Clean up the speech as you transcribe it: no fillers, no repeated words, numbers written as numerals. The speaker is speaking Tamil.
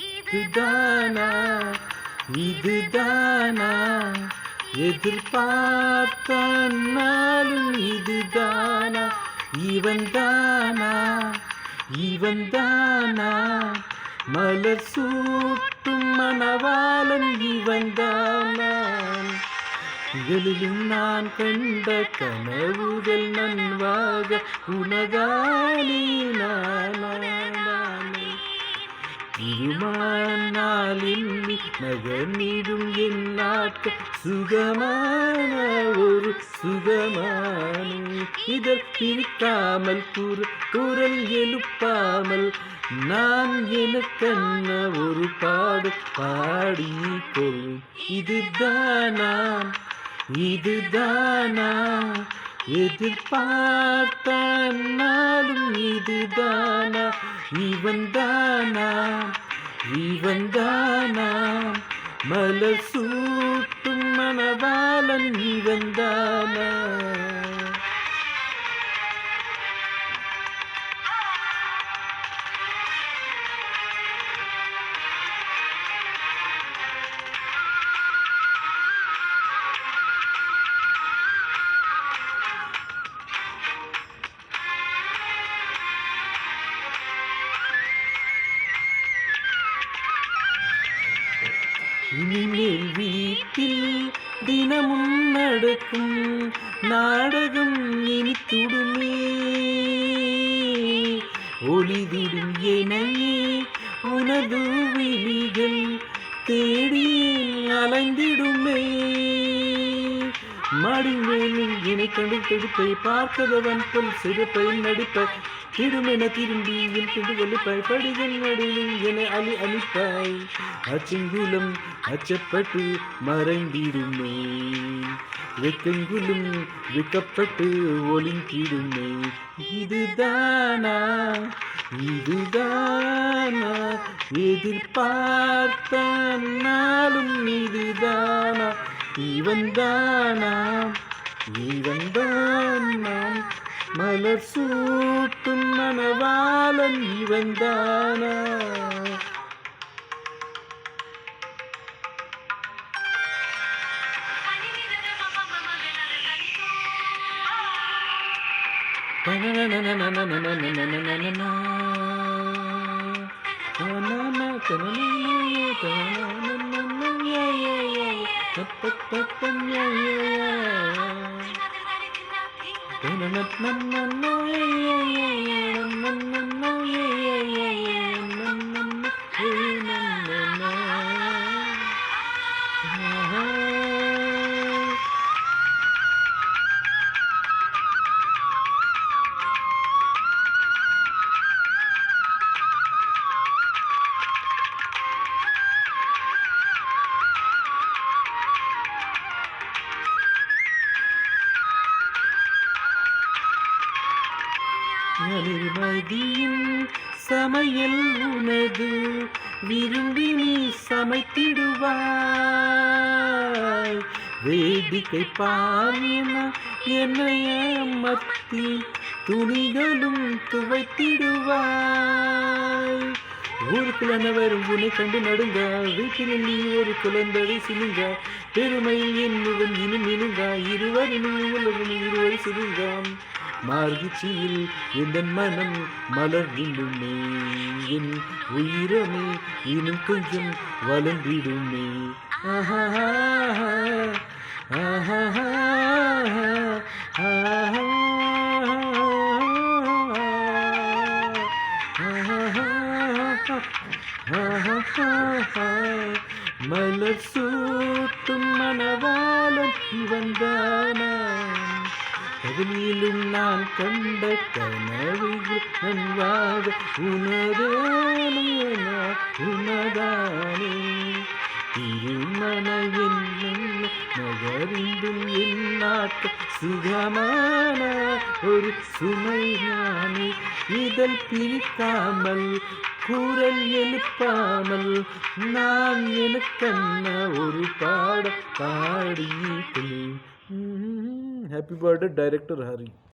இதுதானா இதுதானா எதிர்பார்த்த நாளும் இதுதானா இவன்தானா இவன்தானா மலர் சூட்டும் மணவாளன் இவன்தானா இதிலும் நான் கண்ட கனவுகள் நன்வாக உனதானே நானே திருமாலில் நகர்ந்திடும் என் நாட்கள் சுகமான ஒரு சுகமான இதழ் பிரிக்காமல் குரல் எழுப்பாமல் நான் எனக்கென்ன ஒரு பாடு பாடிக்கொள் இதுதானா இதுதானா எதிர்பார்த்த நாளும் இதுதானா இவன்தானா இவன்தானா மலர் சூட்டும் மணவாளன் இவன்தானா இனிமேல் வீட்டில் தினமும் நடக்கும் நாடகம் இனித்துடுமே ஒளிதிடும் எனையே உனது விழிகள் தேடி அலைந்திடுமே மாடிமேலும் என்னை கண்டு கொடுப்பை பார்க்கதவன் பொல் சிறப்பை நடிப்ப திருமென திரும்பி என் கண்டு வலிப்பாய் படிகள் நடுவில் என அழிப்பாய் அச்சங்குலம் அச்சப்பட்டு மறைந்திடுமே வெக்கங்குலும் வெக்கப்பட்டு ஒளிந்திடுமே இதுதானா இதுதானா எதிர்பார்த்த நாளும் இதுதானா இவன்தானா இவன்தானா மலர் சூட்டும் மணவாளன் இவன்தானா மதியின் சமையல் உனது விரும்பி நீ சமைத்திடுவாய் வேடிக்கை பாரின என்னைய மத்தி துணிகளும் துவைத்திடுவாய் ஊருக்குள்ள வரும் உன்னை கண்டு நடுங்க வீட்டில் நீ ஒரு குழந்தை சிலுங்க பெருமையில் என்னுடன் இனும் இனுங்க இருவரினும் உலகம் இருவரை சிலுங்க மார்கச்சியில் எந்த மனம் மலர்ந்திடுமே என் உயிரமே இன்னும் கொஞ்சம் வளர்ந்திடுமே ஆஹா ஆஹா மலர் சூட்டும் மணவாளன் இவன்தானா பகலிலும் நான் கண்ட கனவுகள் நன்வாக உனதானே திருமண எண்ணம் நகரிந்தும் என் நாட்கள் சுகமான ஒரு சுமையானே இதழ் பிரிக்காமல் குரல் எழுப்பாமல் நான் எனக்கென்ன ஒரு பாட பாடி ஹாப்பி பர்த்டே டைரக்டர் ஹரி.